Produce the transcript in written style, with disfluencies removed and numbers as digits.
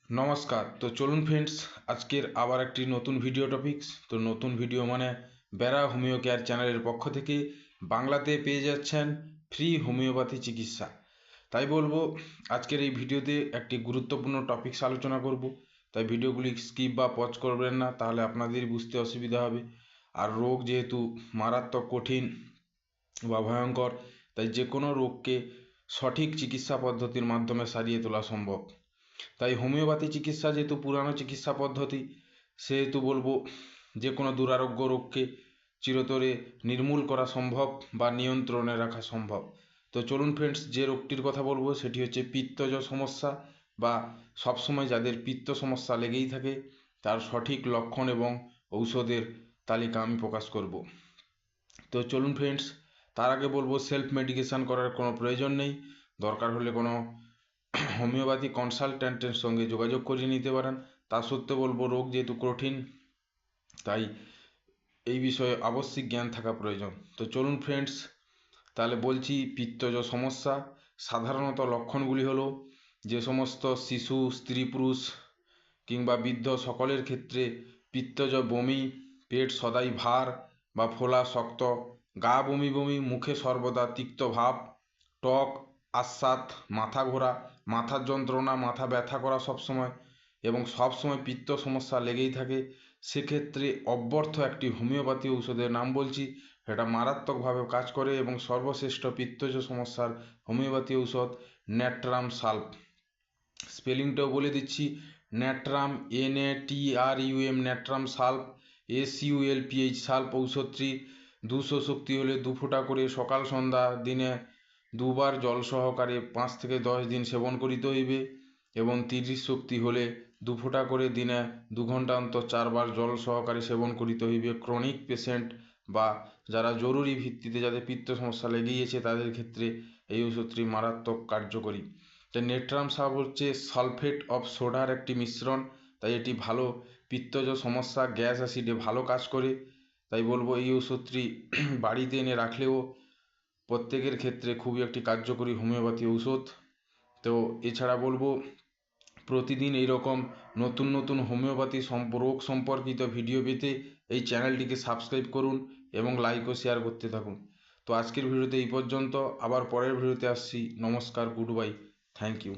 নমস্কার। তো চলুন ফ্রেন্ডস, আজকের আবার একটি নতুন ভিডিও টপিকস। তো নতুন ভিডিও মানে বেরা হোমিও কেয়ার চ্যানেলের পক্ষ থেকে বাংলাতে পেয়ে যাচ্ছেন ফ্রি হোমিওপ্যাথি চিকিৎসা। তাই বলবো আজকের এই ভিডিওতে একটি গুরুত্বপূর্ণ টপিকস আলোচনা করব। তাই ভিডিওগুলি স্কিপ বা পজ করবেন না, তাহলে আপনাদের বুঝতে অসুবিধা হবে। আর রোগ যেহেতু মারাত্মক কঠিন বা ভয়ঙ্কর, তাই যে কোনো রোগকে সঠিক চিকিৎসা পদ্ধতির মাধ্যমে সারিয়ে তোলা সম্ভব। তাই হোমিওপ্যাথি চিকিৎসা যেহেতু পুরানো চিকিৎসা পদ্ধতি, সেহেতু বলবো যে কোনো দুরারোগ্য রোগকে চিরতরে নির্মূল করা সম্ভব বা নিয়ন্ত্রণে রাখা সম্ভব। তো চলুন ফ্রেন্ডস, যে রোগটির কথা বলবো সেটি হচ্ছে পিত্তজ সমস্যা, বা সবসময় যাদের পিত্ত সমস্যা লেগেই থাকে তার সঠিক লক্ষণ এবং ঔষধের তালিকা আমি প্রকাশ করব। তো চলুন ফ্রেন্ডস, তার আগে বলবো সেলফ মেডিকেশান করার কোনো প্রয়োজন নেই। দরকার হলে কোনো হোমিওপ্যাথি কনসালট্যান্টের সঙ্গে যোগাযোগ করিয়ে নিতে পারেন। তা সত্ত্বেও বলবো রোগ যেহেতু কঠিন, তাই এই বিষয়ে আবশ্যিক জ্ঞান থাকা প্রয়োজন। তো চলুন ফ্রেন্ডস, তাহলে বলছি পিত্তজ সমস্যা। সাধারণত লক্ষণগুলি হলো যে সমস্ত শিশু, স্ত্রী পুরুষ কিংবা বৃদ্ধ সকলের ক্ষেত্রে পিত্তজ বমি, পেট সদাই ভার বা ফোলা শক্ত, গা বমি বমি, মুখে সর্বদা তিক্ত ভাব, টক আস্বাদ, মাথা ঘোরা, মাথার যন্ত্রণা, মাথা ব্যথা করা সবসময়, এবং সবসময় পিত্ত সমস্যা লেগেই থাকে, সেক্ষেত্রে অব্যর্থ একটি হোমিওপ্যাথি ঔষধের নাম বলছি। এটা মারাত্মকভাবে কাজ করে এবং সর্বশ্রেষ্ঠ পিত্তজ সমস্যার হোমিওপ্যাথি ঔষধ ন্যাট্রাম সাল্প। স্পেলিংটাও বলে দিচ্ছি, ন্যাট্রাম NATRUM, ন্যাট্রাম সাল্প SULPH। সাল্প ঔষধটি 200 শক্তি হলে 2 ফোঁটা করে সকাল সন্ধ্যা দিনে 2 বার জল সহকারে 5 থেকে 10 দিন সেবন করিতে হইবে, এবং 30 শক্তি হলে 2 ফোঁটা করে দিনে 2 ঘন্টা অন্তর 4 বার জল সহকারে সেবন করিতে হইবে। ক্রনিক পেশেন্ট বা যারা জরুরি ভিত্তিতে যাদের পিত্ত সমস্যা লেগেই তাদের ক্ষেত্রে এই ওষুধটি মারাত্মক কার্যকরী। তাই নেট্রাম সাব হচ্ছে সালফেট অফ সোডার একটি মিশ্রণ, তাই এটি ভালো পিত্তজ সমস্যা, গ্যাস অ্যাসিডে ভালো কাজ করে। তাই বলবো এই ওষুধটি বাড়িতে এনে রাখলেও প্রত্যেকের ক্ষেত্রে খুবই একটি কার্যকরী হোমিওপ্যাথি ঔষধ। তো এছাড়া বলবো প্রতিদিন এইরকম নতুন নতুন হোমিওপ্যাথি রোগ সম্পর্কিত ভিডিও পেতে এই চ্যানেলটিকে সাবস্ক্রাইব করুন এবং লাইক ও শেয়ার করতে থাকুন। তো আজকের ভিডিওতে এই পর্যন্ত, আবার পরের ভিডিওতে আসছি। নমস্কার, গুড বাই, থ্যাংক ইউ।